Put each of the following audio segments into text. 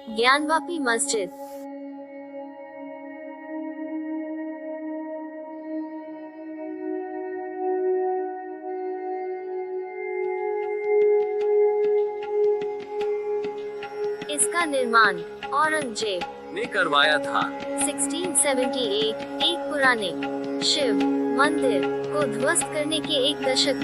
ज्ञानवापी मस्जिद। इसका निर्माण औरंगजेब ने करवाया था। 1678। एक पुराने शिव मंदिर को ध्वस्त करने के एक दशक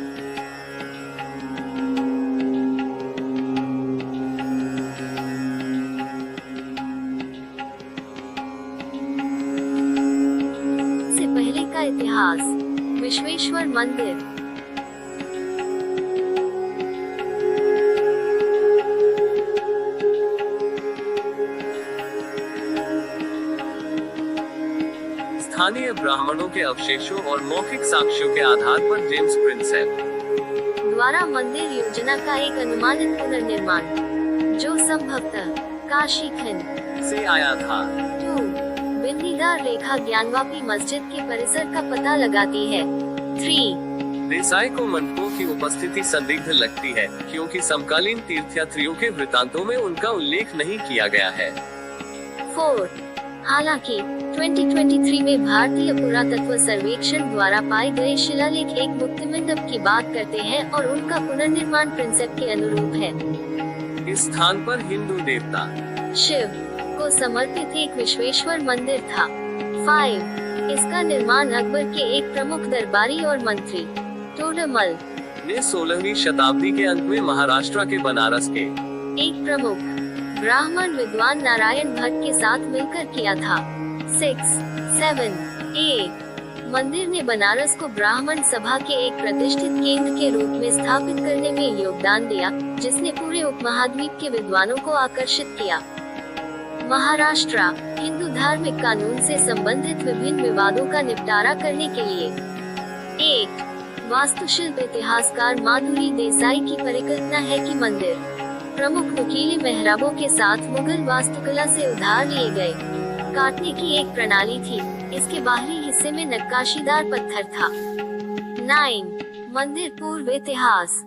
से पहले का इतिहास। विश्वेश्वर मंदिर। स्थानीय ब्राह्मणों के अवशेषों और मौखिक साक्ष्यों के आधार पर जेम्स प्रिंसेप द्वारा मंदिर योजना का एक अनुमानित पुनर्निर्माण, जो संभवतः काशी खंड से आया था। 2. बिंदीदार रेखा ज्ञानवापी मस्जिद के परिसर का पता लगाती है। 3. देसाई को मंडपों की उपस्थिति संदिग्ध लगती है, क्योंकि समकालीन तीर्थयात्रियों के वृत्तांतों में उनका उल्लेख नहीं किया गया है। 4. हालांकि 2023 में भारतीय पुरातत्व सर्वेक्षण द्वारा पाए गए शिलालेख एक मुक्ति मंडप की बात करते हैं और उनका पुनर्निर्माण प्रिंसेप के अनुरूप है। इस स्थान पर हिंदू देवता शिव को समर्पित एक विश्वेश्वर मंदिर था। 5. इसका निर्माण अकबर के एक प्रमुख दरबारी और मंत्री तोडरमल ने 16वीं शताब्दी के अंत में महाराष्ट्र के बनारस के एक प्रमुख ब्राह्मण विद्वान नारायण भट्ट के साथ मिलकर किया था। 6. 7. 8. मंदिर ने बनारस को ब्राह्मण सभा के एक प्रतिष्ठित केंद्र के रूप में स्थापित करने में योगदान दिया, जिसने पूरे उपमहाद्वीप के विद्वानों को आकर्षित किया। महाराष्ट्र हिंदू धार्मिक कानून से संबंधित विभिन्न विवादों का निपटारा करने के लिए। 1. वास्तुशिल्प इतिहासकार माधुरी देसाई की परिकल्पना है कि मंदिर प्रमुख नुकीले मेहराबों के साथ मुगल वास्तुकला से उधार लिए गए काटने की एक प्रणाली थी। इसके बाहरी हिस्से में नक्काशीदार पत्थर था। 9. मंदिर पूर्व इतिहास।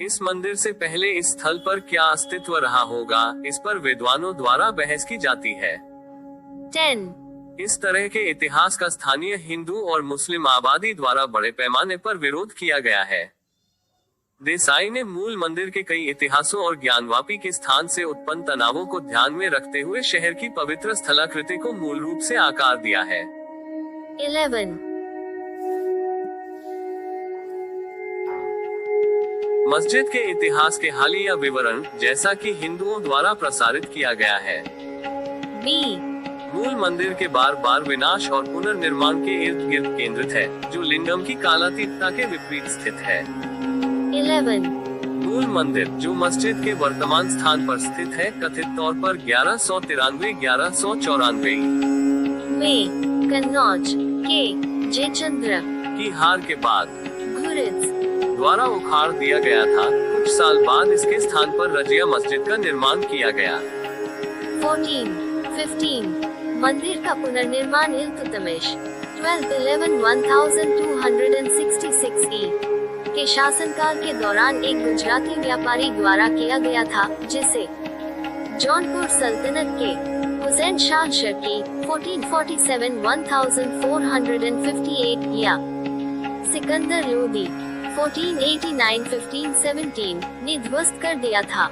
इस मंदिर से पहले इस स्थल पर क्या अस्तित्व रहा होगा, इस पर विद्वानों द्वारा बहस की जाती है। 10. इस तरह के इतिहास का स्थानीय हिंदू और मुस्लिम आबादी द्वारा बड़े पैमाने पर विरोध किया गया है। देसाई ने मूल मंदिर के कई इतिहासों और ज्ञानवापी के स्थान से उत्पन्न तनावों को ध्यान में रखते हुए शहर की पवित्र स्थलाकृति को मूल रूप से आकार दिया है। 11. मस्जिद के इतिहास के हालिया विवरण, जैसा कि हिंदुओं द्वारा प्रसारित किया गया है। B. मूल मंदिर के बार बार विनाश और पुनर्निर्माण के इर्द गिर्द केंद्रित है, जो लिंगम की कालातीतता के विपरीत स्थित है। 11. मूल मंदिर, जो मस्जिद के वर्तमान स्थान पर स्थित है, कथित तौर पर 1193-1194 में कन्नौज के जयचंद्र की हार के बाद घुरिद द्वारा उखाड़ दिया गया था। कुछ साल बाद इसके स्थान पर रजिया मस्जिद का निर्माण किया गया। 14. 15. मंदिर का पुनर्निर्माण इल्तुतमिश 1211-1266 ई के शासनकाल के दौरान एक गुजराती व्यापारी द्वारा किया गया था, जिसे जौनपुर सल्तनत के हुसैन शाह शर्की 1447-1458 या सिकंदर लोदी 1489-1517 ने ध्वस्त कर दिया था।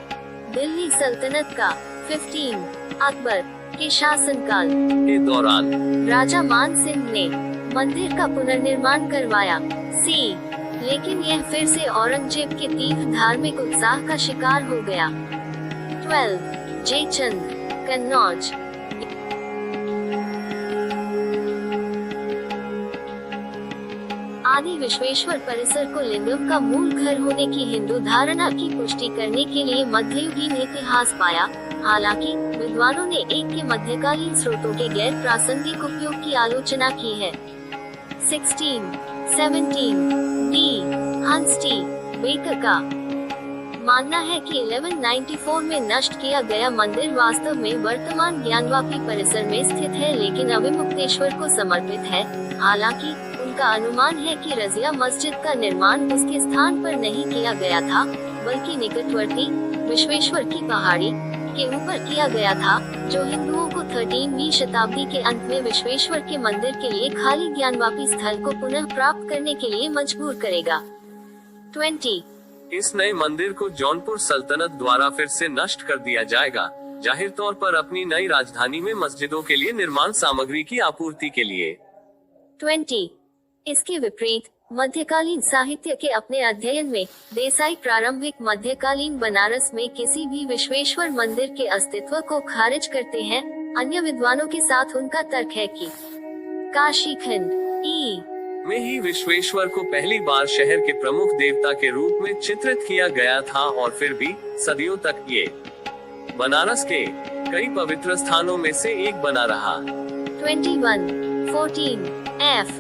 दिल्ली सल्तनत का 15 अकबर के शासनकाल के दौरान राजा मान सिंह ने मंदिर का पुनर्निर्माण करवाया। सी. लेकिन यह फिर से औरंगजेब के तीव्र धार्मिक उत्साह का शिकार हो गया। 12. जयचंद कन्नौज। आदि विश्वेश्वर परिसर को लिंगम का मूल घर होने की हिंदू धारणा की पुष्टि करने के लिए मध्ययुगीन इतिहास पाया। हालांकि विद्वानों ने एक के मध्यकालीन स्रोतों के गैर प्रासंगिक उपयोग की आलोचना की है। 16. 17. डी. हंस्टी बेकर का मानना है कि 1194 में नष्ट किया गया मंदिर वास्तव में वर्तमान ज्ञानवापी परिसर में स्थित है, लेकिन अभिमुक्तेश्वर को समर्पित है। हालांकि उनका अनुमान है कि रजिया मस्जिद का निर्माण उसके स्थान पर नहीं किया गया था, बल्कि निकटवर्ती विश्वेश्वर की पहाड़ी के ऊपर किया गया था, जो हिंदुओं को 13वीं शताब्दी के अंत में विश्वेश्वर के मंदिर के लिए खाली ज्ञानवापी स्थल को पुनः प्राप्त करने के लिए मजबूर करेगा। 20 इस नए मंदिर को जौनपुर सल्तनत द्वारा फिर से नष्ट कर दिया जाएगा, जाहिर तौर पर अपनी नई राजधानी में मस्जिदों के लिए निर्माण सामग्री की आपूर्ति के लिए। 20 इसके विपरीत मध्यकालीन साहित्य के अपने अध्ययन में देसाई प्रारंभिक मध्यकालीन बनारस में किसी भी विश्वेश्वर मंदिर के अस्तित्व को खारिज करते हैं। अन्य विद्वानों के साथ उनका तर्क है कि काशीखंड में ही विश्वेश्वर को पहली बार शहर के प्रमुख देवता के रूप में चित्रित किया गया था और फिर भी सदियों तक ये बनारस के कई पवित्र स्थानों में से एक बना रहा। 21 F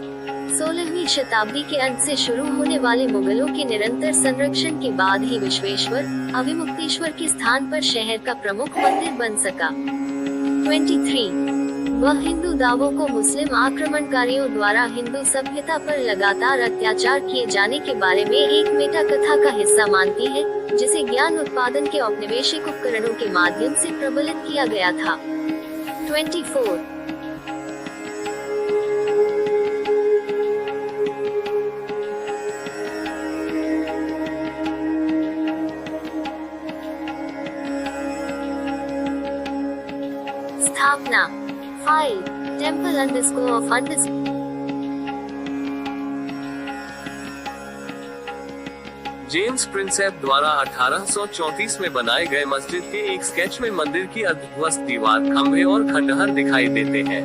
16वीं शताब्दी के अंत से शुरू होने वाले मुगलों के निरंतर संरक्षण के बाद ही विश्वेश्वर अभिमुक्तेश्वर के स्थान पर शहर का प्रमुख मंदिर बन सका। 23 वह हिंदू दावों को मुस्लिम आक्रमणकारियों द्वारा हिंदू सभ्यता पर लगातार अत्याचार किए जाने के बारे में एक मेटा कथा का हिस्सा मानती है, जिसे ज्ञान उत्पादन के औपनिवेशिक उपकरणों के माध्यम से प्रबलित किया गया था। 24 स्थापना फाइल temple_of_. जेम्स प्रिंसेप द्वारा 1834 में बनाए गए मस्जिद के एक स्केच में मंदिर की अर्धध्वस्त दीवार, खंभे और खंडहर दिखाई देते हैं।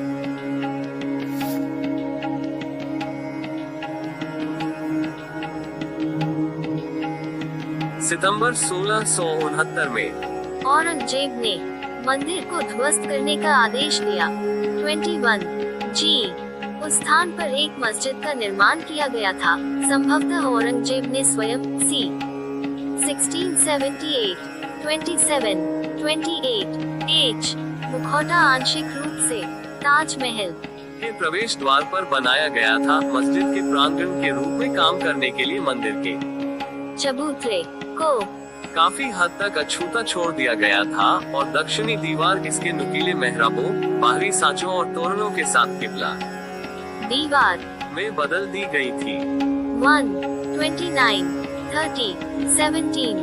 सितंबर 1669 में औरंगजेब ने मंदिर को ध्वस्त करने का आदेश दिया। 21 G उस स्थान पर एक मस्जिद का निर्माण किया गया था, संभवतः औरंगजेब ने स्वयं। C 1678 27 28 H मुखौटा आंशिक रूप से ताजमहल के प्रवेश द्वार पर बनाया गया था, मस्जिद के प्रांगण के रूप में काम करने के लिए मंदिर के चबूतरे को काफी हद तक अछूता छोड़ दिया गया था और दक्षिणी दीवार इसके नुकीले मेहराबों, बाहरी सांचों और तोरणों के साथ किबला दीवार में बदल दी गई थी। 1 29 30 17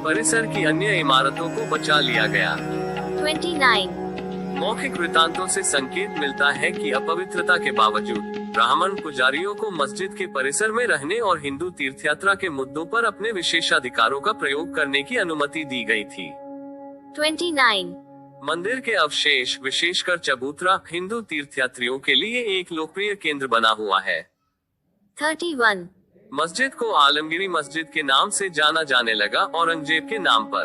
परिसर की अन्य इमारतों को बचा लिया गया। 29 मौखिक वृत्तांतों से संकेत मिलता है कि अपवित्रता के बावजूद ब्राह्मण पुजारियों को मस्जिद के परिसर में रहने और हिंदू तीर्थयात्रा के मुद्दों पर अपने विशेषाधिकारों का प्रयोग करने की अनुमति दी गई थी। 29 मंदिर के अवशेष, विशेषकर चबूतरा, हिंदू तीर्थयात्रियों के लिए एक लोकप्रिय केंद्र बना हुआ है। 31 मस्जिद को आलमगीरी मस्जिद के नाम से जाना जाने लगा, औरंगजेब के नाम पर।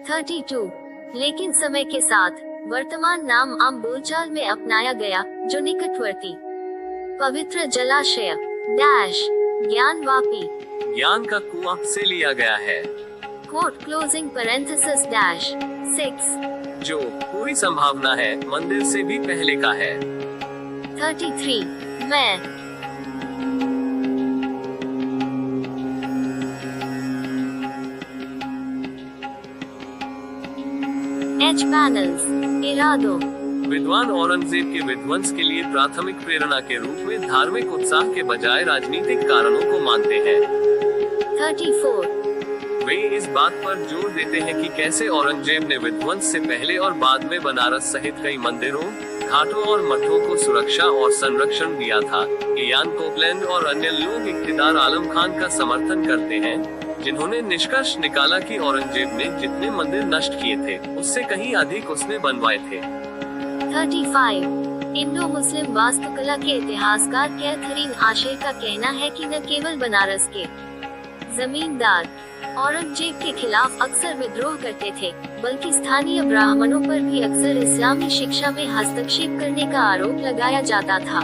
32 लेकिन समय के साथ वर्तमान नाम आम बोलचाल में अपनाया गया, जो निकटवर्ती पवित्र जलाशय डैश ज्ञानवापी ज्ञान का कुआं से लिया गया है। कोट क्लोजिंग पैरेंथेसिस डैश 6 जो पूरी संभावना है मंदिर से भी पहले का है। 33 मैं H पैनल्स इरादों विद्वान औरंगजेब के विध्वंस के लिए प्राथमिक प्रेरणा के रूप में धार्मिक उत्साह के बजाय राजनीतिक कारणों को मानते हैं। 34 वे इस बात पर जोर देते हैं कि कैसे औरंगजेब ने विध्वंस से पहले और बाद में बनारस सहित कई मंदिरों, घाटों और मठों को सुरक्षा और संरक्षण दिया था। इयान कोपलैंड और अन्य लोग इक़्तिदार आलम खान का समर्थन करते हैं, जिन्होंने निष्कर्ष निकाला कि औरंगजेब ने जितने मंदिर नष्ट किए थे, उससे कहीं अधिक उसने बनवाए थे। 35 इंडो मुस्लिम वास्तुकला के इतिहासकार कैथरीन आशेर का कहना है कि न केवल बनारस के जमींदार औरंगजेब के खिलाफ अक्सर विद्रोह करते थे, बल्कि स्थानीय ब्राह्मणों पर भी अक्सर इस्लामी शिक्षा में हस्तक्षेप करने का आरोप लगाया जाता था।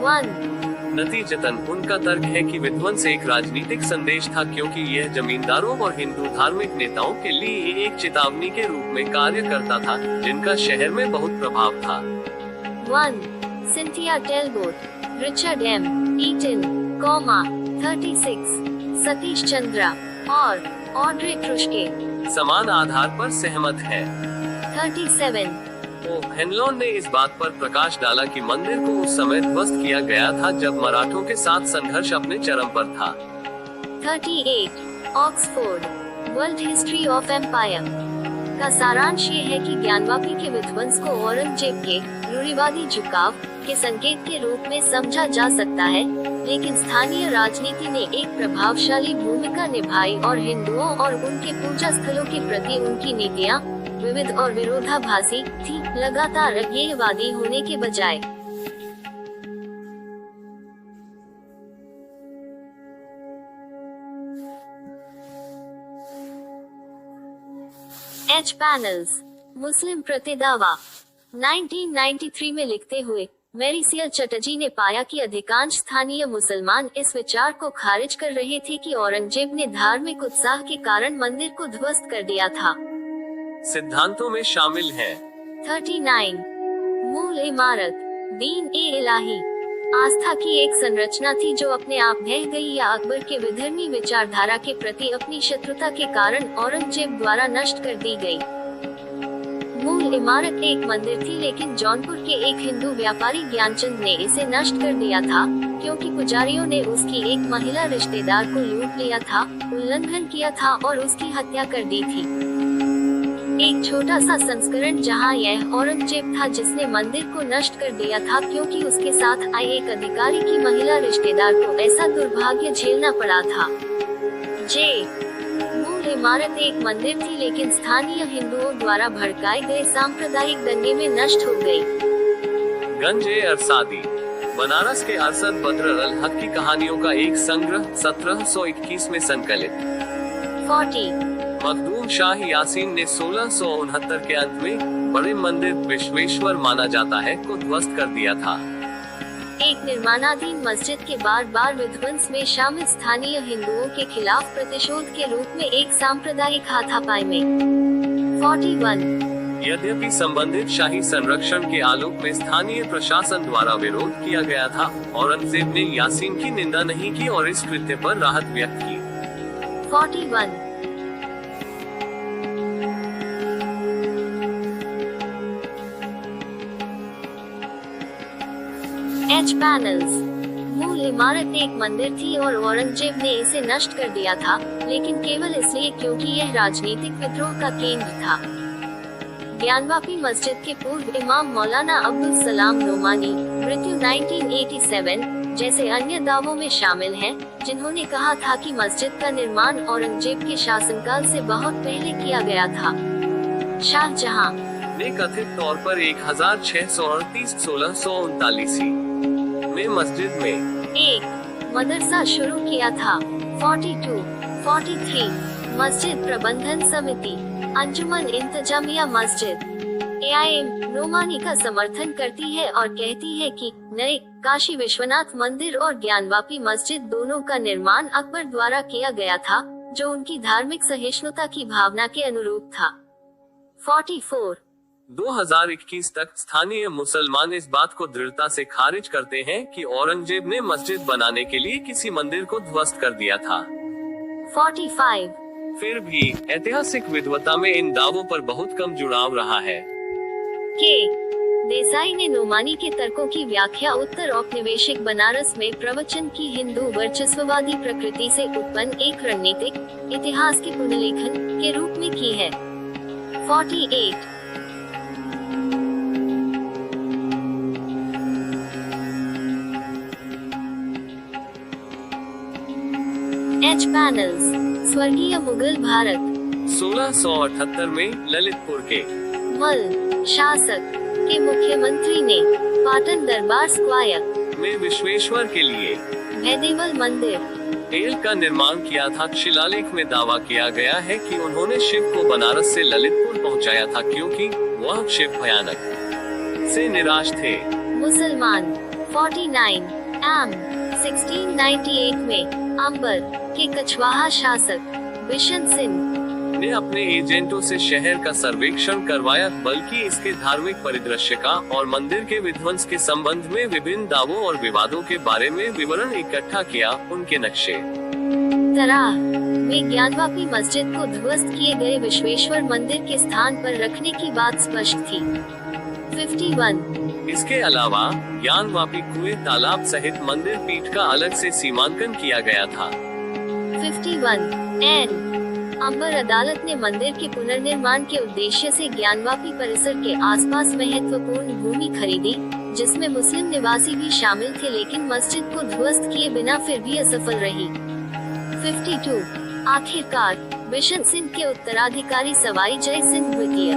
1 नतीजतन उनका तर्क है कि विध्वंस एक राजनीतिक संदेश था, क्योंकि यह जमींदारों और हिंदू धार्मिक नेताओं के लिए एक चेतावनी के रूप में कार्य करता था, जिनका शहर में बहुत प्रभाव था। 1 Cynthia Talbot, Richard M Eaton, 36 Satish Chandra और ऑड्रे क्रुश्के समान आधार पर सहमत है। 37. हेनलॉन ने इस बात पर प्रकाश डाला कि मंदिर को उस समय ध्वस्त किया गया था जब मराठों के साथ संघर्ष अपने चरम पर था। 38. Oxford World History of Empire का सारांश ये है कि ज्ञानवापी के विध्वंस को औरंगजेब के रूढ़िवादी झुकाव के संकेत के रूप में समझा जा सकता है, लेकिन स्थानीय राजनीति ने एक प्रभावशाली भूमिका निभाई और हिंदुओं और उनके पूजा स्थलों के प्रति उनकी नीतियाँ विविध और विरोधाभासी थी, लगातार अज्ञेयवादी होने के बजाय। एच पैनल्स मुस्लिम प्रतिदावा 1993 में लिखते हुए मैरीसियल चटर्जी ने पाया कि अधिकांश स्थानीय मुसलमान इस विचार को खारिज कर रहे थे कि औरंगजेब ने धार्मिक उत्साह के कारण मंदिर को ध्वस्त कर दिया था। सिद्धांतों में शामिल है 39. मूल इमारत दीन ए इलाही आस्था की एक संरचना थी जो अपने आप ढह गई या अकबर के विधर्मी विचारधारा के प्रति अपनी शत्रुता के कारण औरंगजेब द्वारा नष्ट कर दी गई। मूल इमारत एक मंदिर थी, लेकिन जौनपुर के एक हिंदू व्यापारी ज्ञानचंद ने इसे नष्ट कर दिया था क्योंकि पुजारियों ने उसकी एक महिला रिश्तेदार को लूट लिया था, उल्लंघन किया था और उसकी हत्या कर दी थी। एक छोटा सा संस्करण जहां यह औरंगजेब था जिसने मंदिर को नष्ट कर दिया था क्योंकि उसके साथ आए एक अधिकारी की महिला रिश्तेदार को ऐसा दुर्भाग्य झेलना पड़ा था। जे मूल इमारत एक मंदिर थी, लेकिन स्थानीय हिंदुओं द्वारा भड़काए गए सांप्रदायिक दंगे में नष्ट हो गई। गंज-ए अरसादी बनारस के अरसद बद्र अल हक की कहानियों का एक संग्रह 1721 में संकलित। 40. मखदूम शाह यासीन ने 1669 के अंत में बड़े मंदिर विश्वेश्वर माना जाता है को ध्वस्त कर दिया था। एक निर्माणाधीन मस्जिद के बार बार विध्वंस में शामिल स्थानीय हिंदुओं के खिलाफ प्रतिशोध के रूप में एक सांप्रदायिक हाथापाई में। 41. यद्यपि संबंधित शाही संरक्षण के आलोक में स्थानीय प्रशासन द्वारा विरोध किया गया था, औरंगजेब ने यासीन की निंदा नहीं की और इस कृत्य पर राहत व्यक्त की। 41. एच पैनल्स मूल इमारत एक मंदिर थी और औरंगजेब ने इसे नष्ट कर दिया था, लेकिन केवल इसलिए क्योंकि यह राजनीतिक विद्रोह का केंद्र था। ज्ञानवापी मस्जिद के पूर्व इमाम मौलाना अब्दुल सलाम नोमानी मृत्यु 1987 जैसे अन्य दावों में शामिल हैं, जिन्होंने कहा था कि मस्जिद का निर्माण औरंगजेब के शासनकाल से बहुत पहले किया गया था। शाहजहां ने कथित तौर पर 1638 1639 में मस्जिद में एक मदरसा शुरू किया था। 42. 43. मस्जिद प्रबंधन समिति अंजुमन इंतजामिया मस्जिद AIM नोमानी का समर्थन करती है और कहती है कि नए काशी विश्वनाथ मंदिर और ज्ञानवापी मस्जिद दोनों का निर्माण अकबर द्वारा किया गया था, जो उनकी धार्मिक सहिष्णुता की भावना के अनुरूप था। 44. 2021 तक स्थानीय मुसलमान इस बात को दृढ़ता से खारिज करते हैं कि औरंगजेब ने मस्जिद बनाने के लिए किसी मंदिर को ध्वस्त कर दिया था। 45. फिर भी ऐतिहासिक विद्वता में इन दावों पर बहुत कम जुड़ाव रहा है। के देसाई ने नोमानी के तर्कों की व्याख्या उत्तर औपनिवेशिक बनारस में प्रवचन की हिंदू वर्चस्ववादी प्रकृति से उत्पन्न एक रणनीतिक इतिहास के पुनर्लेखन के रूप में की है। 48. एच पैनल्स स्वर्गीय मुगल भारत 1678 में ललितपुर के मल शासक के मुख्यमंत्री ने पाटन दरबार स्क्वायर में विश्वेश्वर के लिए भैदेवल मंदिर तेल का निर्माण किया था। शिलालेख में दावा किया गया है कि उन्होंने शिव को बनारस से ललितपुर पहुंचाया था क्योंकि वह शिव भयानक से निराश थे। मुसलमान 49. 1698 में अंबर के कछवाहा शासक बिशन सिंह ने अपने एजेंटों से शहर का सर्वेक्षण करवाया, बल्कि इसके धार्मिक परिदृश्य का और मंदिर के विध्वंस के संबंध में विभिन्न दावों और विवादों के बारे में विवरण इकट्ठा किया। उनके नक्शे तराह में ज्ञानवापी मस्जिद को ध्वस्त किए गए विश्वेश्वर मंदिर के स्थान पर रखने की बात स्पष्ट थी। 51। इसके अलावा ज्ञानवापी कुएं तालाब सहित मंदिर पीठ का अलग से सीमांकन किया गया था। 51 एन अंबर अदालत ने मंदिर के पुनर्निर्माण के उद्देश्य से ज्ञानवापी परिसर के आसपास महत्वपूर्ण भूमि खरीदी, जिसमें मुस्लिम निवासी भी शामिल थे, लेकिन मस्जिद को ध्वस्त किए बिना फिर भी असफल रही। 52 आखिरकार बिशन सिंह के उत्तराधिकारी सवाई जय सिंह द्वितीय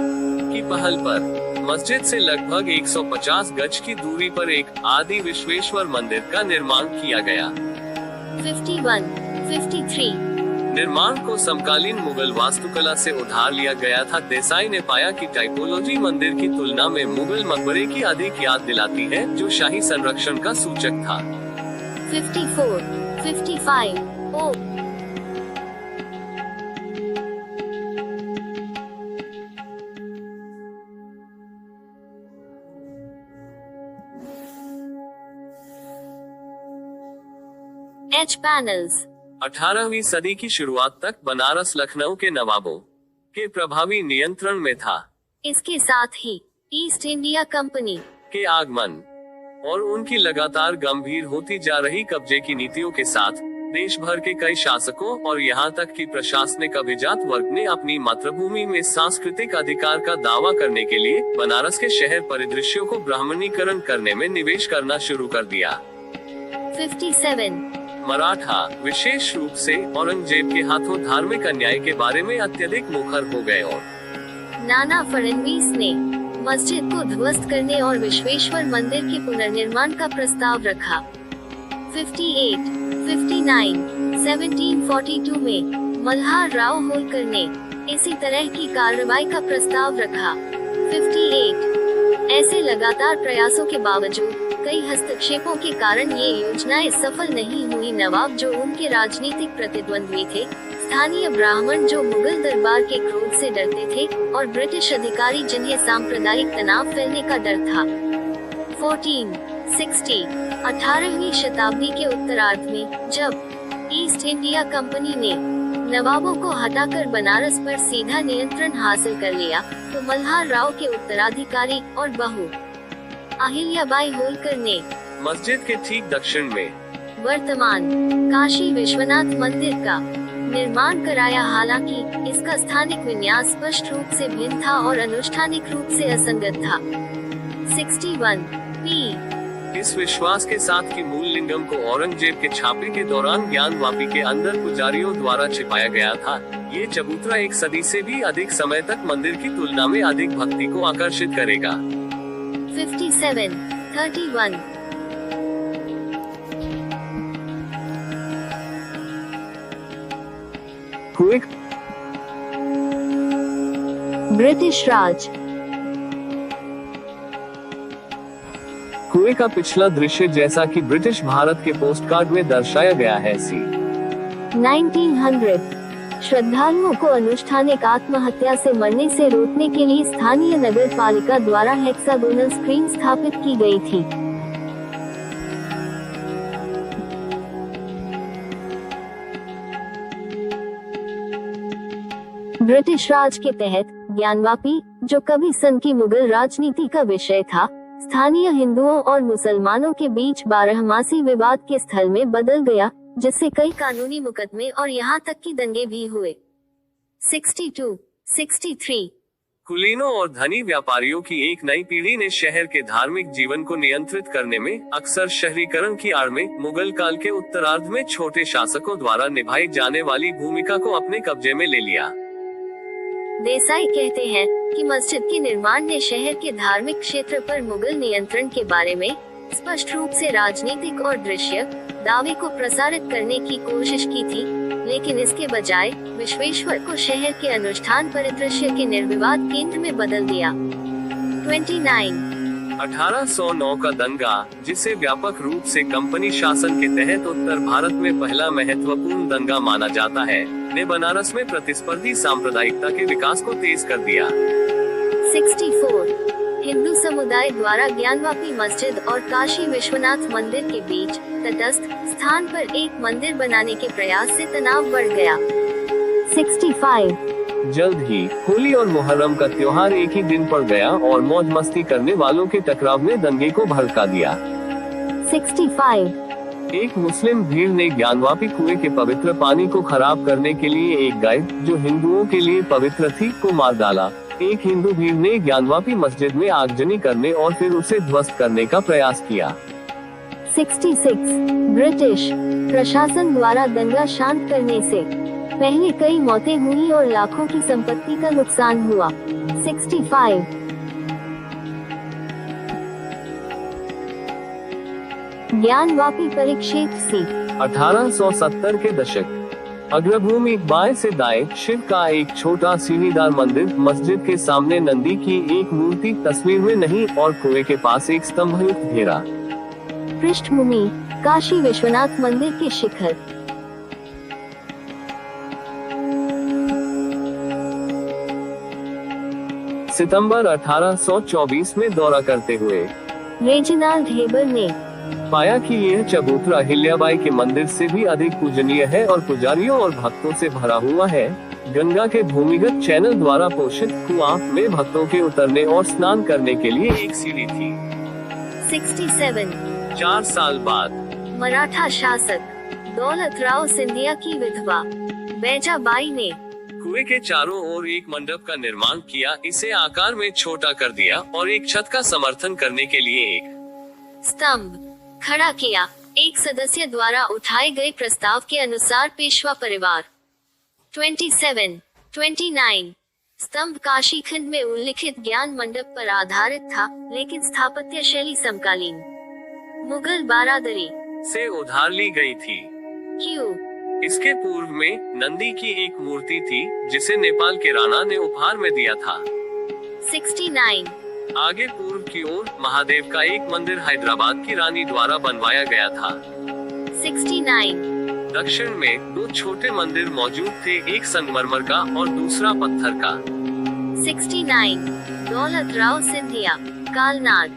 की पहल पर मस्जिद से लगभग 150 गज की दूरी पर एक आदि विश्वेश्वर मंदिर का निर्माण किया गया। 51 53 निर्माण को समकालीन मुगल वास्तुकला से उधार लिया गया था। देसाई ने पाया कि टाइपोलॉजी मंदिर की तुलना में मुगल मकबरे की अधिक याद दिलाती है, जो शाही संरक्षण का सूचक था। 54 55 ओ एच पैनल्स 18वीं सदी की शुरुआत तक बनारस लखनऊ के नवाबों के प्रभावी नियंत्रण में था। इसके साथ ही ईस्ट इंडिया कंपनी के आगमन और उनकी लगातार गंभीर होती जा रही कब्जे की नीतियों के साथ देश भर के कई शासकों और यहाँ तक कि प्रशासनिक अभिजात वर्ग ने अपनी मातृभूमि में सांस्कृतिक अधिकार का दावा करने के लिए बनारस के शहर परिदृश्यों को ब्राह्मणीकरण करने में निवेश करना शुरू कर दिया। 57 मराठा विशेष रूप से औरंगजेब के हाथों धार्मिक अन्याय के बारे में अत्यधिक मुखर हो गए और नाना फडणवीस ने मस्जिद को ध्वस्त करने और विश्वेश्वर मंदिर के पुनर्निर्माण का प्रस्ताव रखा। 58 59 1742 में मल्हार राव होलकर ने इसी तरह की कार्रवाई का प्रस्ताव रखा। 58 ऐसे लगातार प्रयासों के बावजूद कई हस्तक्षेपों के कारण ये योजनाएं सफल नहीं हुई। नवाब जो उनके राजनीतिक प्रतिद्वंद्वी थे, स्थानीय ब्राह्मण जो मुगल दरबार के क्रोध से डरते थे, और ब्रिटिश अधिकारी जिन्हें सांप्रदायिक तनाव फैलने का डर था। 1460 18वीं शताब्दी के उत्तरार्ध में जब ईस्ट इंडिया कंपनी ने नवाबों को हटाकर बनारस पर सीधा नियंत्रण हासिल कर लिया, तो मल्हार राव के उत्तराधिकारी और बहू अहिल्याबाई होलकर ने मस्जिद के ठीक दक्षिण में वर्तमान काशी विश्वनाथ मंदिर का निर्माण कराया। हालांकि इसका स्थानिक विन्यास स्पष्ट रूप से भिन्न था और अनुष्ठानिक रूप से असंगत था। 61 पी इस विश्वास के साथ कि मूल लिंगम को औरंगजेब के छापे के दौरान ज्ञानवापी के अंदर पुजारियों द्वारा छिपाया गया था, ये चबूतरा एक सदी से भी अधिक समय तक मंदिर की तुलना में अधिक भक्ति को आकर्षित करेगा। 57 31 ब्रिटिश राज। कुएं का पिछला दृश्य जैसा कि ब्रिटिश भारत के पोस्ट कार्ड में दर्शाया गया है। 1900 श्रद्धालुओं को अनुष्ठानिक आत्महत्या से मरने से रोकने के लिए स्थानीय नगर पालिका द्वारा हेक्सागोनल स्क्रीन स्थापित की गई थी। ब्रिटिश राज के तहत ज्ञानवापी, जो कभी सन की मुगल राजनीति का विषय था, स्थानीय हिंदुओं और मुसलमानों के बीच बारहमासी विवाद के स्थल में बदल गया, जिससे कई कानूनी मुकदमे और यहाँ तक कि दंगे भी हुए। 62 63 कुलीनों और धनी व्यापारियों की एक नई पीढ़ी ने शहर के धार्मिक जीवन को नियंत्रित करने में, अक्सर शहरीकरण की आड़ में, मुगल काल के उत्तरार्ध में छोटे शासकों द्वारा निभाई जाने वाली भूमिका को अपने कब्जे में ले लिया। देसाई कहते हैं कि मस्जिद के निर्माण ने शहर के धार्मिक क्षेत्र पर मुगल नियंत्रण के बारे में स्पष्ट रूप से राजनीतिक और दृश्य दावे को प्रसारित करने की कोशिश की थी, लेकिन इसके बजाय विश्वेश्वर को शहर के अनुष्ठान परिदृश्य के निर्विवाद केंद्र में बदल दिया। 29 1809 का दंगा, जिसे व्यापक रूप से कंपनी शासन के तहत उत्तर भारत में पहला महत्वपूर्ण दंगा माना जाता है, ने बनारस में प्रतिस्पर्धी सांप्रदायिकता के विकास को तेज कर दिया। 64 हिंदू समुदाय द्वारा ज्ञानवापी मस्जिद और काशी विश्वनाथ मंदिर के बीच तटस्थ स्थान पर एक मंदिर बनाने के प्रयास से तनाव बढ़ गया। 65, जल्द ही होली और मुहर्रम का त्योहार एक ही दिन पड़ गया और मौज मस्ती करने वालों के टकराव ने दंगे को भड़का दिया। 65, एक मुस्लिम भीड़ ने ज्ञानवापी कुएं के पवित्र पानी को खराब करने के लिए एक गाय जो हिंदुओं के लिए पवित्र थी को मार डाला। एक हिंदू भीड़ ने ज्ञानवापी मस्जिद में आगजनी करने और फिर उसे ध्वस्त करने का प्रयास किया। 66, ब्रिटिश प्रशासन द्वारा दंगा शांत करने से पहले कई मौतें हुई और लाखों की संपत्ति का नुकसान हुआ। 65, ज्ञानवापी परिक्षेत्र सीट 1870 के दशक। अग्रभूमि बाएं से दाएं शिव का एक छोटा सीढ़ीदार मंदिर, मस्जिद के सामने नंदी की एक मूर्ति तस्वीर में नहीं और कुएं के पास एक स्तंभयुक्त घेरा। पृष्ठभूमि काशी विश्वनाथ मंदिर के शिखर। सितंबर 1824 में दौरा करते हुए रेजिनाल्ड हेबर ने पाया कि यह चबूतरा अहिल्याबाई के मंदिर से भी अधिक पूजनीय है और पुजारियों और भक्तों से भरा हुआ है। गंगा के भूमिगत चैनल द्वारा पोषित कुआं में भक्तों के उतरने और स्नान करने के लिए एक सीढ़ी थी। 67, 4 साल बाद मराठा शासक दौलत राव सिंधिया की विधवा बैजाबाई ने कुएं के चारों ओर एक मंडप का निर्माण किया, इसे आकार में छोटा कर दिया और एक छत का समर्थन करने के लिए एक स्तंभ खड़ा किया। एक सदस्य द्वारा उठाए गए प्रस्ताव के अनुसार पेशवा परिवार। 27, 29, स्तंभ काशी खंड में उल्लिखित ज्ञान मंडप पर आधारित था, लेकिन स्थापत्य शैली समकालीन मुगल बारादरी से उधार ली गई थी। क्यों? इसके पूर्व में नंदी की एक मूर्ति थी जिसे नेपाल के राणा ने उपहार में दिया था। 69, आगे पूर्व की ओर महादेव का एक मंदिर हैदराबाद की रानी द्वारा बनवाया गया था। 69, दक्षिण में 2 छोटे मंदिर मौजूद थे, एक संगमरमर का और दूसरा पत्थर का। 69, दौलत राव सिंधिया कालनाड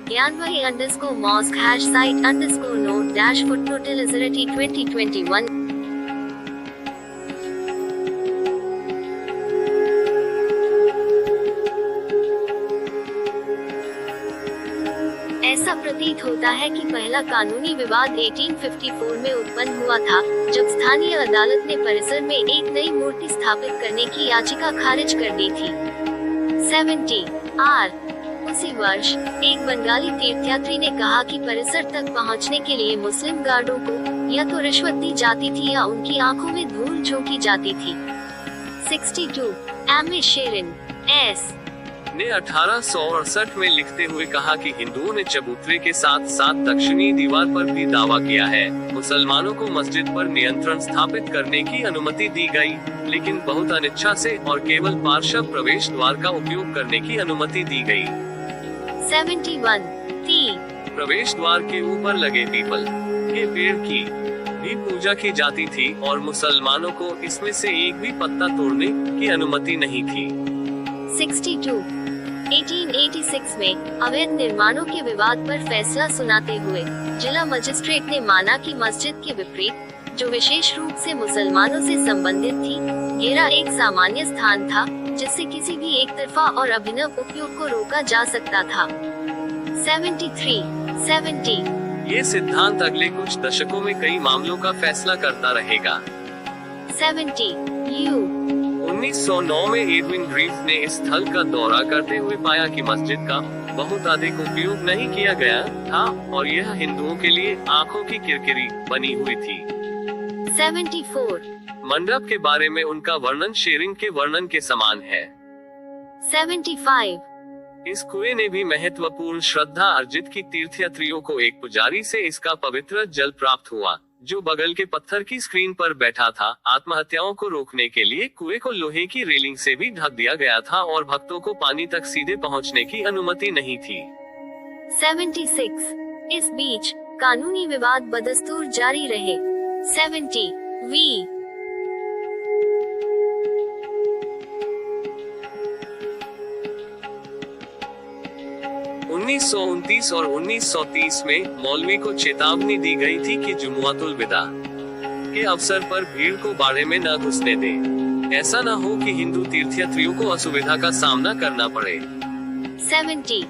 Gyanvapi _ mosque #site _ note -- footnote 2021। ऐसा प्रतीत होता है कि पहला कानूनी विवाद 1854 में उत्पन्न हुआ था, जब स्थानीय अदालत ने परिसर में एक नई मूर्ति स्थापित करने की याचिका खारिज कर दी थी। 70 आर उसी वर्ष एक बंगाली तीर्थयात्री ने कहा कि परिसर तक पहुंचने के लिए मुस्लिम गार्डों को या तो रिश्वत दी जाती थी या उनकी आंखों में धूल झोंकी जाती थी। 62 एम ए शेरिन एस ने 1868 में लिखते हुए कहा कि हिंदुओं ने चबूतरे के साथ साथ दक्षिणी दीवार पर भी दावा किया है। मुसलमानों को मस्जिद पर नियंत्रण स्थापित करने की अनुमति दी गई, लेकिन बहुत अनिच्छा से और केवल पार्श्व प्रवेश द्वार का उपयोग करने की अनुमति दी गई। 71 टी प्रवेश द्वार के ऊपर लगे पीपल के पेड़ की भी पूजा की जाती थी और मुसलमानों को इसमें से एक भी पत्ता तोड़ने की अनुमति नहीं थी। 62 1886 में अवैध निर्माणों के विवाद पर फैसला सुनाते हुए जिला मजिस्ट्रेट ने माना कि मस्जिद के विपरीत, जो विशेष रूप से मुसलमानों से संबंधित थी, घेरा एक सामान्य स्थान था जिससे किसी भी एक तरफा और अभिनव उपयोग को रोका जा सकता था। 73 70 ये सिद्धांत अगले कुछ दशकों में कई मामलों का फैसला करता रहेगा। 70 यू 1909 में एडविन ग्रीफ ने इस स्थल का दौरा करते हुए पाया कि मस्जिद का बहुत अधिक उपयोग नहीं किया गया था और यह हिंदुओं के लिए आंखों की किरकिरी बनी हुई थी। 74 मंडप के बारे में उनका वर्णन शेरिंग के वर्णन के समान है। 75 इस कुएं ने भी महत्वपूर्ण श्रद्धा अर्जित की। तीर्थयात्रियों को एक पुजारी से इसका पवित्र जल प्राप्त हुआ, जो बगल के पत्थर की स्क्रीन पर बैठा था। आत्महत्याओं को रोकने के लिए कुएं को लोहे की रेलिंग से भी ढक दिया गया था और भक्तों को पानी तक सीधे पहुंचने की अनुमति नहीं थी। 76 इस बीच कानूनी विवाद बदस्तूर जारी रहे। 70 वी 1929 और 1930 में मौलवी को चेतावनी दी गई थी कि जुमुअतुल विदा के अवसर पर भीड़ को बाड़े में न घुसने दें। ऐसा न हो कि हिंदू तीर्थयात्रियों को असुविधा का सामना करना पड़े। 70.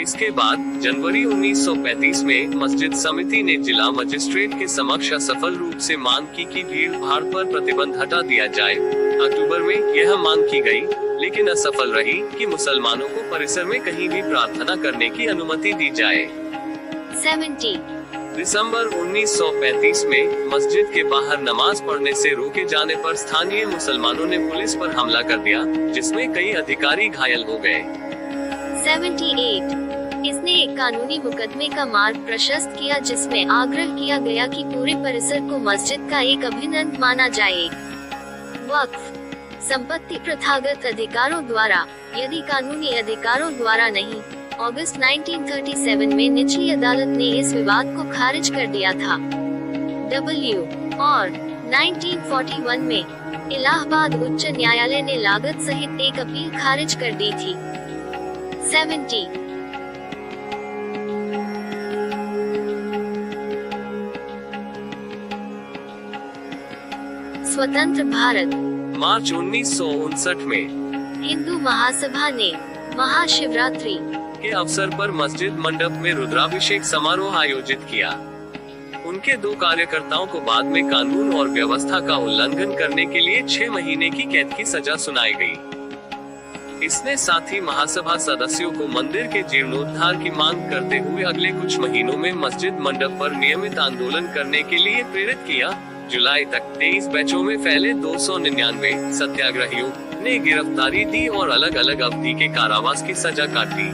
इसके बाद जनवरी 1935 में मस्जिद समिति ने जिला मजिस्ट्रेट के समक्ष असफल रूप से मांग की कि भीड़ भाड़ पर प्रतिबंध हटा दिया जाए। अक्टूबर में यह मांग की गई, लेकिन असफल रही कि मुसलमानों को परिसर में कहीं भी प्रार्थना करने की अनुमति दी जाए। 70. दिसंबर 1935 में मस्जिद के बाहर नमाज पढ़ने से रोके जाने पर स्थानीय मुसलमानों ने पुलिस पर हमला कर दिया, जिसमें कई अधिकारी घायल हो गए। 78. इसने एक कानूनी मुकदमे का मार्ग प्रशस्त किया, जिसमें आग्रह किया गया कि पूरे परिसर को मस्जिद का एक अभिन्न अंग माना जाए। वक्फ संपत्ति प्रथागत अधिकारों द्वारा, यदि कानूनी अधिकारों द्वारा नहीं। अगस्त 1937 में निचली अदालत ने इस विवाद को खारिज कर दिया था। और 1941 में इलाहाबाद उच्च न्यायालय ने लागत सहित एक अपील खारिज कर दी थी। 70. स्वतंत्र भारत। मार्च 1959 में हिंदू महासभा ने महाशिवरात्रि के अवसर पर मस्जिद मंडप में रुद्राभिषेक समारोह आयोजित किया। उनके 2 कार्यकर्ताओं को बाद में कानून और व्यवस्था का उल्लंघन करने के लिए 6 महीने की कैद की सजा सुनाई गई। इसने साथ ही महासभा सदस्यों को मंदिर के जीर्णोद्धार की मांग करते हुए अगले कुछ महीनों में मस्जिद मंडप पर नियमित आंदोलन करने के लिए प्रेरित किया। जुलाई तक 23 बैचों में फैले 299 सत्याग्रहियों ने गिरफ्तारी दी और अलग अलग अवधि के कारावास की सजा काटी।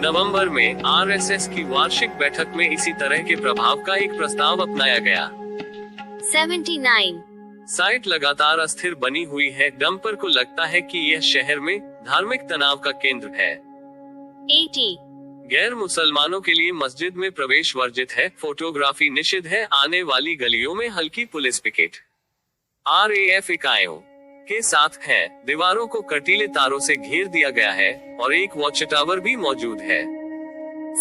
नवंबर में आरएसएस की वार्षिक बैठक में इसी तरह के प्रभाव का एक प्रस्ताव अपनाया गया। 79. साइट लगातार अस्थिर बनी हुई है। डंपर को लगता है कि यह शहर में धार्मिक तनाव का केंद्र है। 80. गैर मुसलमानों के लिए मस्जिद में प्रवेश वर्जित है। फोटोग्राफी निषिद्ध है। आने वाली गलियों में हल्की पुलिस पिकेट RAF इकाइयों के साथ है। दीवारों को कटीले तारों से घेर दिया गया है और एक वॉच टावर भी मौजूद है।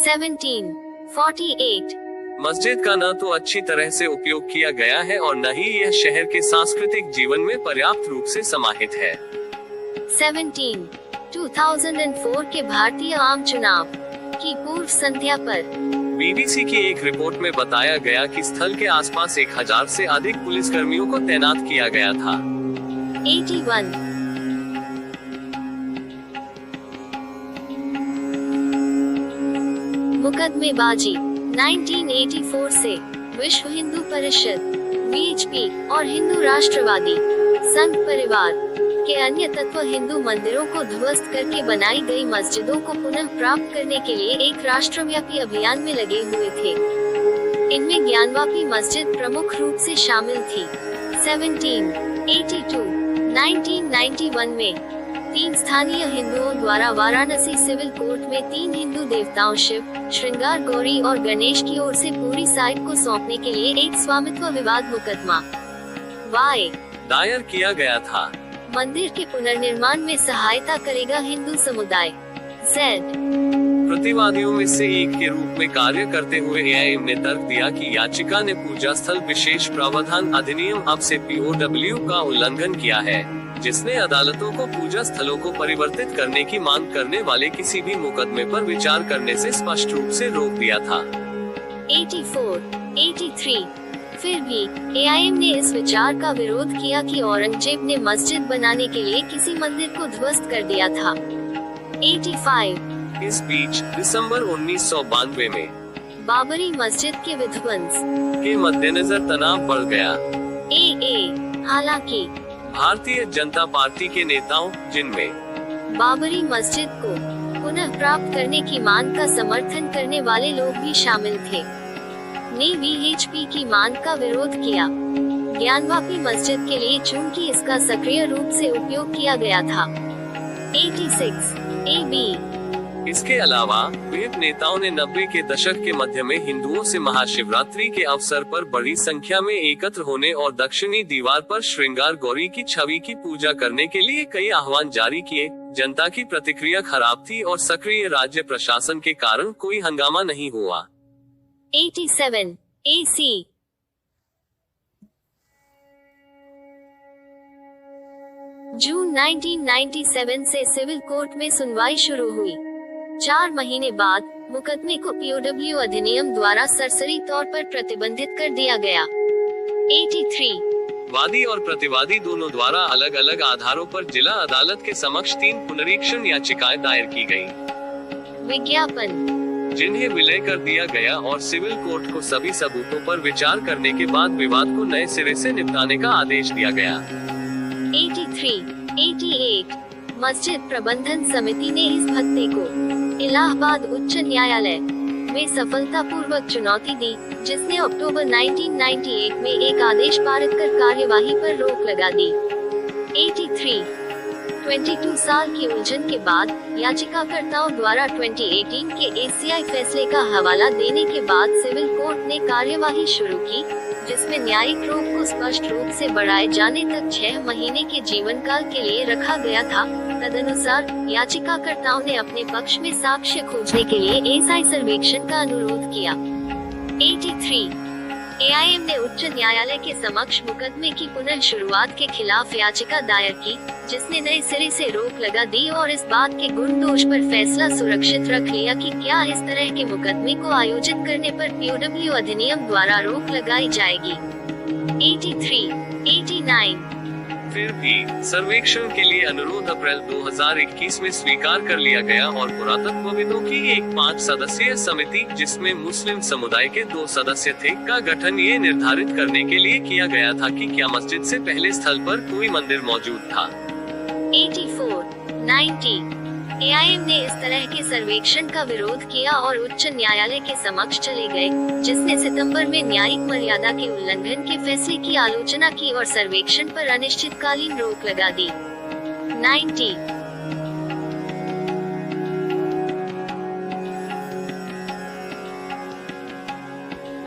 1748. मस्जिद का न तो अच्छी तरह से उपयोग किया गया है और न ही यह शहर के सांस्कृतिक जीवन में पर्याप्त रूप से समाहित है। 2004 के भारतीय आम चुनाव की पूर्व संध्या पर BBC की एक रिपोर्ट में बताया गया कि स्थल के आसपास 1000 से अधिक पुलिसकर्मियों को तैनात किया गया था। 81. मुकदमेबाजी 1984 से विश्व हिंदू परिषद VHP और हिंदू राष्ट्रवादी संघ परिवार के अन्य तत्व हिंदू मंदिरों को ध्वस्त करके बनाई गई मस्जिदों को पुनः प्राप्त करने के लिए एक राष्ट्रव्यापी अभियान में लगे हुए थे। इनमें ज्ञानवापी मस्जिद प्रमुख रूप से शामिल थी। 1782 1991 में 3 स्थानीय हिंदुओं द्वारा वाराणसी सिविल कोर्ट में 3 हिंदू देवताओं शिव, श्रृंगार गौरी और गणेश की ओर से पूरी साइट को सौंपने के लिए एक स्वामित्व विवाद मुकदमा दायर किया गया था। मंदिर के पुनर्निर्माण में सहायता करेगा हिंदू समुदाय। प्रतिवादियों में से एक के रूप में कार्य करते हुए AIM ने तर्क दिया कि याचिका ने पूजा स्थल विशेष प्रावधान अधिनियम अब से POW का उल्लंघन किया है, जिसने अदालतों को पूजा स्थलों को परिवर्तित करने की मांग करने वाले किसी भी मुकदमे पर विचार करने से स्पष्ट रूप से रोक दिया था। 83 फिर भी AIM ने इस विचार का विरोध किया कि औरंगजेब ने मस्जिद बनाने के लिए किसी मंदिर को ध्वस्त कर दिया था। 85 इस बीच दिसंबर 1992 में बाबरी मस्जिद के विध्वंस के मद्देनजर तनाव बढ़ गया। हालांकि भारतीय जनता पार्टी के नेताओं, जिनमें बाबरी मस्जिद को पुनः प्राप्त करने की मांग का समर्थन करने वाले लोग भी शामिल थे, ने VHP की मांग का विरोध किया। ज्ञानवापी मस्जिद के लिए चूंकि इसका सक्रिय रूप से उपयोग किया गया था। 86 AB इसके अलावा विभिन्न नेताओं ने 90 के दशक के मध्य में हिंदुओं से महाशिवरात्रि के अवसर पर बड़ी संख्या में एकत्र होने और दक्षिणी दीवार पर श्रृंगार गौरी की छवि की पूजा करने के लिए कई आह्वान जारी किए। जनता की प्रतिक्रिया खराब थी और सक्रिय राज्य प्रशासन के कारण कोई हंगामा नहीं हुआ। 87 AC जून 1997 से सिविल कोर्ट में सुनवाई शुरू हुई। 4 महीने बाद मुकदमे को पीओडब्ल्यू अधिनियम द्वारा सरसरी तौर पर प्रतिबंधित कर दिया गया। 83 वादी और प्रतिवादी दोनों द्वारा अलग अलग आधारों पर जिला अदालत के समक्ष 3 पुनरीक्षण याचिकाएं दायर की गयी। विज्ञापन जिन्हें विलय कर दिया गया और सिविल कोर्ट को सभी सबूतों पर विचार करने के बाद विवाद को नए सिरे से निपटाने का आदेश दिया गया। 88 मस्जिद प्रबंधन समिति ने इस भत्ते को इलाहाबाद उच्च न्यायालय में सफलतापूर्वक चुनौती दी, जिसने अक्टूबर 1998 में एक आदेश पारित कर कार्यवाही पर रोक लगा दी। 22 साल की उलझन के बाद याचिकाकर्ताओं द्वारा 2018 के ACI फैसले का हवाला देने के बाद सिविल कोर्ट ने कार्यवाही शुरू की, जिसमें न्यायिक रोक को स्पष्ट रूप से बढ़ाए जाने तक 6 महीने के जीवन काल के लिए रखा गया था। तदनुसार याचिकाकर्ताओं ने अपने पक्ष में साक्ष्य खोजने के लिए ASI सर्वेक्षण का अनुरोध किया। 83 AIM ने उच्च न्यायालय के समक्ष मुकदमे की पुनः शुरुआत के खिलाफ याचिका दायर की, जिसने नए सिरे से रोक लगा दी और इस बात के गुण दोष पर फैसला सुरक्षित रख लिया कि क्या इस तरह के मुकदमे को आयोजित करने पर पीओडब्ल्यू अधिनियम द्वारा रोक लगाई जाएगी। 89 फिर भी सर्वेक्षण के लिए अनुरोध अप्रैल 2021 में स्वीकार कर लिया गया और पुरातत्वविदों की एक 5 सदस्यीय समिति, जिसमें मुस्लिम समुदाय के 2 सदस्य थे, का गठन ये निर्धारित करने के लिए किया गया था कि क्या मस्जिद से पहले स्थल पर कोई मंदिर मौजूद था। 90 AIM ने इस तरह के सर्वेक्षण का विरोध किया और उच्च न्यायालय के समक्ष चले गए, जिसने सितंबर में न्यायिक मर्यादा के उल्लंघन के फैसले की आलोचना की और सर्वेक्षण पर अनिश्चितकालीन रोक लगा दी। 90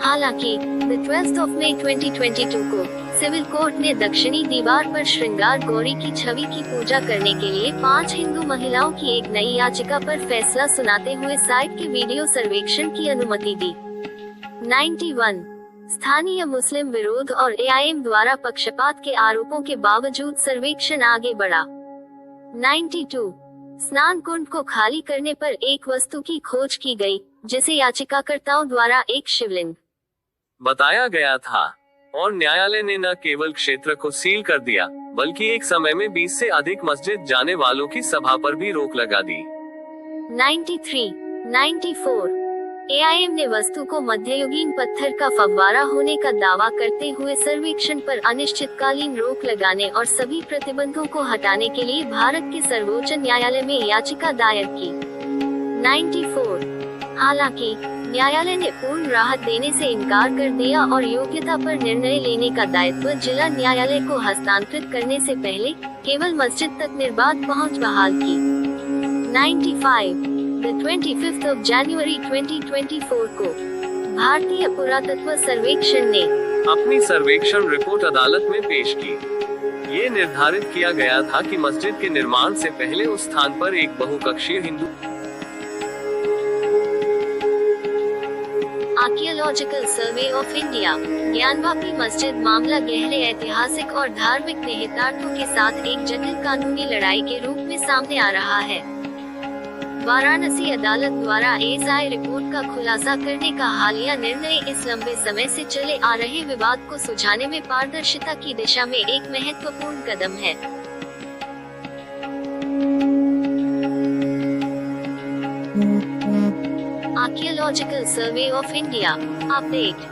हालांकि 12 मई 2022 को सिविल कोर्ट ने दक्षिणी दीवार पर श्रृंगार गौरी की छवि की पूजा करने के लिए 5 हिंदू महिलाओं की एक नई याचिका पर फैसला सुनाते हुए साइट के वीडियो सर्वेक्षण की अनुमति दी। 91 स्थानीय मुस्लिम विरोध और AIM द्वारा पक्षपात के आरोपों के बावजूद सर्वेक्षण आगे बढ़ा। 92 स्नान कुंड को खाली करने पर एक वस्तु की खोज की गई, जिसे याचिकाकर्ताओं द्वारा एक शिवलिंग बताया गया था और न्यायालय ने न केवल क्षेत्र को सील कर दिया, बल्कि एक समय में 20 से अधिक मस्जिद जाने वालों की सभा पर भी रोक लगा दी। 94 AIM ने वस्तु को मध्ययुगीन पत्थर का फव्वारा होने का दावा करते हुए सर्वेक्षण पर अनिश्चितकालीन रोक लगाने और सभी प्रतिबंधों को हटाने के लिए भारत के सर्वोच्च न्यायालय में याचिका दायर की। 94 हालांकि न्यायालय ने पूर्ण राहत देने से इनकार कर दिया और योग्यता पर निर्णय लेने का दायित्व जिला न्यायालय को हस्तांतरित करने से पहले केवल मस्जिद तक निर्बाध पहुंच बहाल की। 95 25 जनवरी 2024 को भारतीय पुरातत्व सर्वेक्षण ने अपनी सर्वेक्षण रिपोर्ट अदालत में पेश की। ये निर्धारित किया गया था कि मस्जिद के निर्माण से पहले उस स्थान पर एक बहुकक्षीय Hindu Archaeological Survey of India Gyanvapi मस्जिद मामला गहरे ऐतिहासिक और धार्मिक निहितार्थों के साथ एक जटिल कानूनी लड़ाई के रूप में सामने आ रहा है। वाराणसी अदालत द्वारा ASI रिपोर्ट का खुलासा करने का हालिया निर्णय इस लंबे समय से चले आ रहे विवाद को सुलझाने में पारदर्शिता की दिशा में एक महत्वपूर्ण कदम है। Archaeological Survey of India update.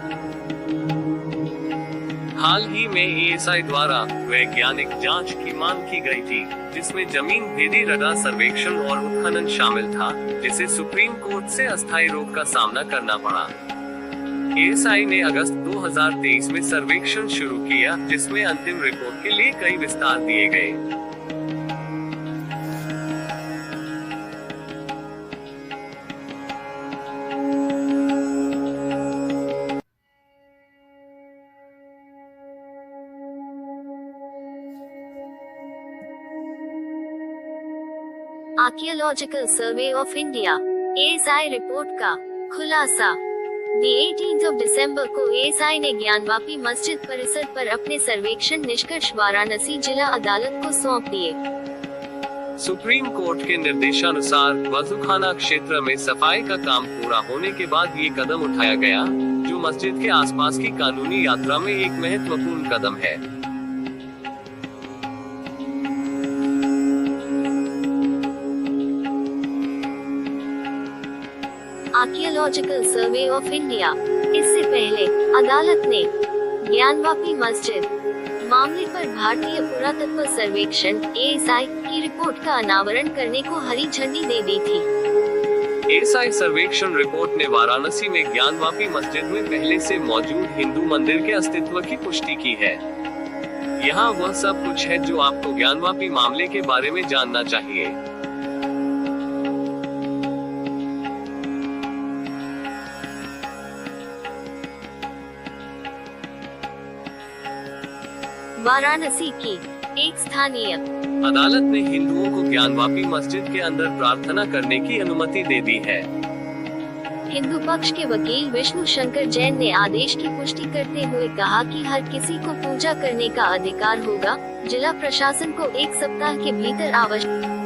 हाल ही में ASI द्वारा वैज्ञानिक जांच की मांग की गई थी, जिसमें जमीन भेदी रडार सर्वेक्षण और उत्खनन शामिल था, जिसे सुप्रीम कोर्ट से अस्थायी रोक का सामना करना पड़ा। ASI ने अगस्त 2023 में सर्वेक्षण शुरू किया, जिसमें अंतिम रिपोर्ट के लिए कई विस्तार दिए गए। Archaeological Survey of India ASI report का खुलासा। The 18th of December को एएसआई ने ज्ञानवापी मस्जिद परिसर पर अपने सर्वेक्षण निष्कर्ष वाराणसी जिला अदालत को सौंप दिए। सुप्रीम कोर्ट के निर्देशानुसार वजूखाना क्षेत्र में सफाई का काम पूरा होने के बाद ये कदम उठाया गया, जो मस्जिद के आसपास की कानूनी यात्रा में एक महत्वपूर्ण कदम है। Archaeological Survey of India. इससे पहले अदालत ने ज्ञानवापी मस्जिद मामले पर भारतीय पुरातत्व सर्वेक्षण एएसआई की रिपोर्ट का अनावरण करने को हरी झंडी दे दी थी। एएसआई सर्वेक्षण रिपोर्ट ने वाराणसी में ज्ञानवापी मस्जिद में पहले से मौजूद हिंदू मंदिर के अस्तित्व की पुष्टि की है। यहाँ वह सब कुछ है जो आपको ज्ञानवापी मामले के बारे में जानना चाहिए। वाराणसी की एक स्थानीय अदालत ने हिंदुओं को ज्ञानवापी मस्जिद के अंदर प्रार्थना करने की अनुमति दे दी है। हिंदू पक्ष के वकील विष्णु शंकर जैन ने आदेश की पुष्टि करते हुए कहा कि हर किसी को पूजा करने का अधिकार होगा। जिला प्रशासन को एक सप्ताह के भीतर आवश्यक